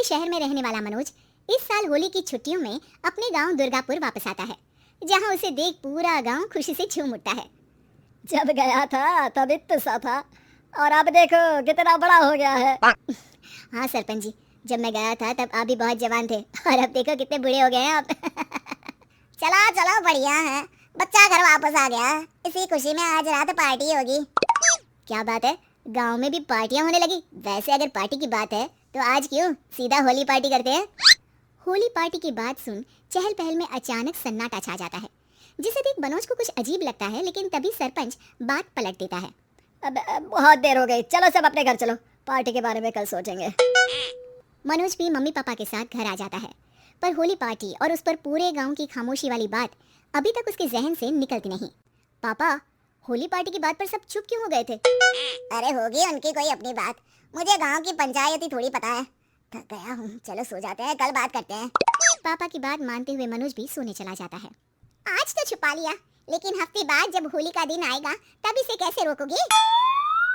शहर में रहने वाला मनोज इस साल होली की छुट्टियों में अपने गांव दुर्गापुर वापस आता है, जहां उसे देख पूरा गांव खुशी से झूम उठता है। जब गया था तब इतना सा था और अब देखो कितना बड़ा हो गया है। हाँ सरपंच जी, जब मैं गया था तब आप भी बहुत जवान थे और अब देखो कितने बूढ़े हो गए हैं आप। चलो चलो बढ़िया है, बच्चा घर वापस आ गया। इसी खुशी में आज रात पार्टी होगी। क्या बात है, गांव में भी पार्टियां होने लगी। वैसे अगर पार्टी की बात है तो आज क्यों सीधा होली पार्टी करते हैं। होली पार्टी की बात सुन चहल पहल में अचानक सन्नाटा छा जाता है, जिसे देख मनोज को कुछ अजीब लगता है, लेकिन तभी सरपंच बात पलट देता है। अब बहुत देर हो गई, चलो सब अपने घर चलो, पार्टी के बारे में कल सोचेंगे। मनोज भी मम्मी पापा के साथ घर आ जाता है, पर होली पार्टी और उस पर पूरे गांव की खामोशी वाली बात अभी तक उसके जहन से निकलती नहीं। पापा, होली पार्टी की बात पर सब चुप क्यों हो गए थे? अरे होगी उनकी कोई अपनी बात, मुझे गांव की पंचायती थोड़ी पता है। थक गया हूँ, चलो सो जाते हैं, कल बात करते हैं। पापा की बात मानते हुए मनोज भी सोने चला जाता है। आज तो छुपा लिया, लेकिन हफ्ते बाद जब होली का दिन आएगा तब इसे कैसे रोकोगे?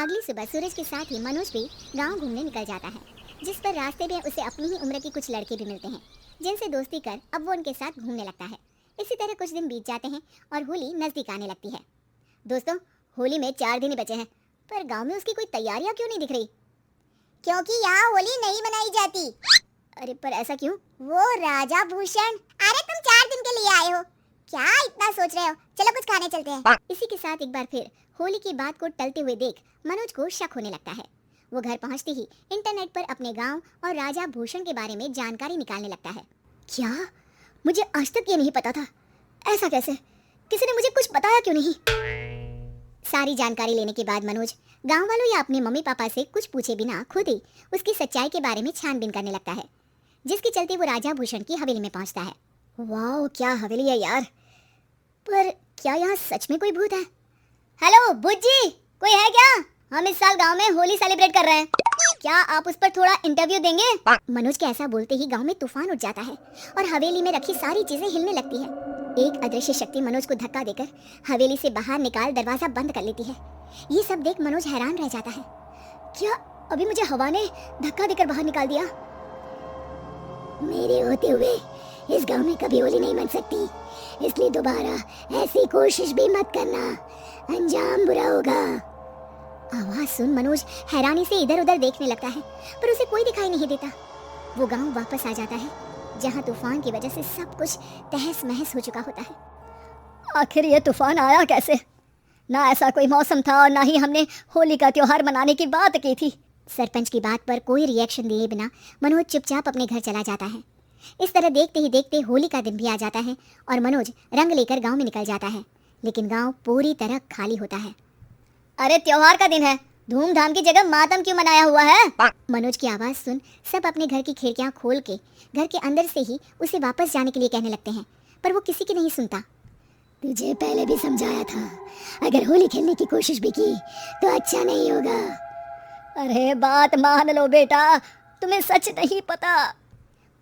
अगली सुबह सूरज के साथ ही मनोज भी गांव घूमने निकल जाता है, जिस पर रास्ते में उसे अपनी ही उम्र के कुछ लड़के भी मिलते हैं, जिनसे दोस्ती कर अब वो उनके साथ घूमने लगता है। इसी तरह कुछ दिन बीत जाते हैं और होली नजदीक आने लगती है। दोस्तों, होली में 4 दिन ही बचे हैं, पर गांव में उसकी कोई तैयारियां क्यों नहीं दिख रही? क्योंकि यहाँ होली नहीं मनाई जाती। अरे पर ऐसा क्यों? वो राजा भूषण, अरे तुम 4 दिन के लिए आए हो, क्या इतना सोच रहे हो? चलो कुछ खाने चलते हैं। इसी के साथ एक बार फिर होली की बात को टलते हुए देख मनोज को शक होने लगता है। वो घर पहुंचते ही इंटरनेट पर अपने गांव और राजा भूषण के बारे में जानकारी निकालने लगता है। क्या? मुझे आज तक ये नहीं पता था। ऐसा कैसे? किसी ने मुझे कुछ बताया क्यों नहीं? सारी जानकारी लेने के बाद मनोज गांव वालों या अपने मम्मी पापा से कुछ पूछे बिना खुद ही उसकी सच्चाई के बारे में छानबीन करने लगता है, जिसके चलते वो राजा भूषण की हवेली में पहुंचता है। वाह, क्या हवेली है यार! पर क्या यहाँ सच में कोई भूत है? हेलो भूत जी, कोई है क्या? हम इस साल गांव में होली सेलिब्रेट कर रहे हैं, क्या आप उस पर थोड़ा इंटरव्यू देंगे? मनोज के ऐसा बोलते ही गांव में तूफान उठ जाता है और हवेली में रखी सारी चीजें हिलने लगती है। एक अदृश्य शक्ति मनोज को धक्का देकर हवेली से बाहर निकाल दरवाजा बंद कर लेती है। ये सब देख मनोज हैरान रह जाता है। क्या अभी मुझे हवा ने धक्का देकर बाहर निकाल दिया? मेरे होते हुए इस गांव में कभी होली नहीं मन सकती, इसलिए दोबारा ऐसी कोशिश भी मत करना, अंजाम बुरा होगा। आवाज सुन मनोज हैरानी से इधर उधर देखने लगता है, पर उसे कोई दिखाई नहीं देता। वो गांव वापस आ जाता है, जहां तूफान की वजह से सब कुछ तहस महस हो चुका होता है। आखिर ये तूफान आया कैसे? ना ऐसा कोई मौसम था और ना ही हमने होली का त्योहार मनाने की बात की थी। सरपंच की बात पर कोई रिएक्शन दिए बिना मनोज चुपचाप अपने घर चला जाता है। इस तरह देखते ही देखते होली का दिन भी आ जाता है और मनोज रंग लेकर गांव में निकल जाता है, लेकिन गांव पूरी तरह खाली होता है। अरे त्योहार का दिन है, धूमधाम की जगह मातम क्यों मनाया हुआ है? मनोज की आवाज सुन सब अपने घर की खिड़कियां खोल के घर के अंदर से ही उसे वापस जाने के लिए कहने लगते हैं, पर वो किसी की नहीं सुनता। तुझे पहले भी समझाया था, अगर होली खेलने की कोशिश भी की तो अच्छा नहीं होगा। अरे बात मान लो बेटा, तुम्हें सच नहीं पता।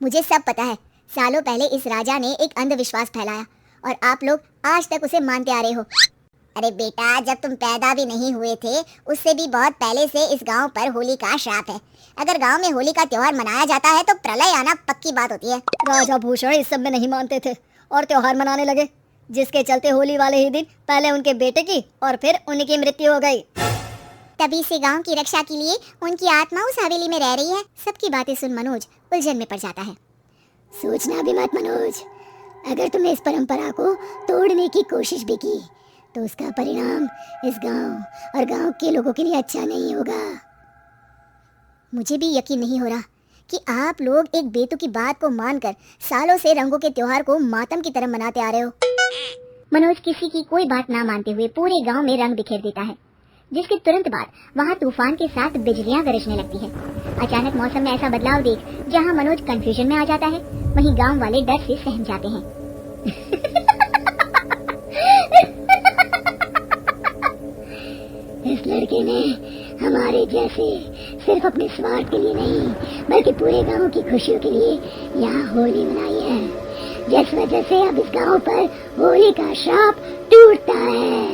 मुझे सब पता है, सालों पहले इस राजा ने एक अंधविश्वास फैलाया और आप लोग आज तक उसे मानते आ रहे हो। अरे बेटा, जब तुम पैदा भी नहीं हुए थे उससे भी बहुत पहले से इस गांव पर होली का श्राप है। अगर गांव में होली का त्योहार मनाया जाता है तो प्रलय आना पक्की बात होती है। राजा भूषण इस सब में नहीं मानते थे और त्योहार मनाने लगे, जिसके चलते होली वाले ही दिन पहले उनके बेटे की और फिर उनकी मृत्यु हो गई। तभी से गांव की रक्षा के लिए उनकी आत्मा उस हवेली में रह रही है। सबकी बातें सुन मनोज उलझन में पड़ जाता है। सोचना भी मत मनोज, अगर तुमने इस परंपरा को तोड़ने की कोशिश भी की तो उसका परिणाम इस गांव और गांव के लोगों के लिए अच्छा नहीं होगा। मुझे भी यकीन नहीं हो रहा कि आप लोग एक बेतुकी बात को मानकर सालों से रंगों के त्योहार को मातम की तरह मनाते आ रहे हो। मनोज किसी की कोई बात ना मानते हुए पूरे गांव में रंग बिखेर देता है, जिसके तुरंत बाद वहां तूफान के साथ बिजलियां गरजने लगती है। अचानक मौसम में ऐसा बदलाव देख जहां मनोज कंफ्यूजन में आ जाता है, वहीं गांव वाले डर से सहम जाते हैं। इस लड़के ने हमारे जैसे सिर्फ अपने स्वार्थ के लिए नहीं बल्कि पूरे गांव की खुशियों के लिए यहाँ होली मनाई है, जिस वजह से अब इस गांव पर होली का श्राप टूटता है।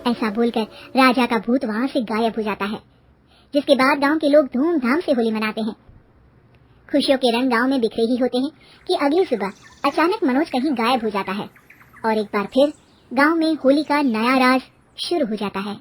ऐसा बोलकर राजा का भूत वहां से गायब हो जाता है, जिसके बाद गांव के लोग धूमधाम से होली मनाते हैं। खुशियों के रंग गांव में बिखरे ही होते हैं कि अगली सुबह अचानक मनोज कहीं गायब हो जाता है और एक बार फिर गांव में होली का नया राज शुरू हो जाता है।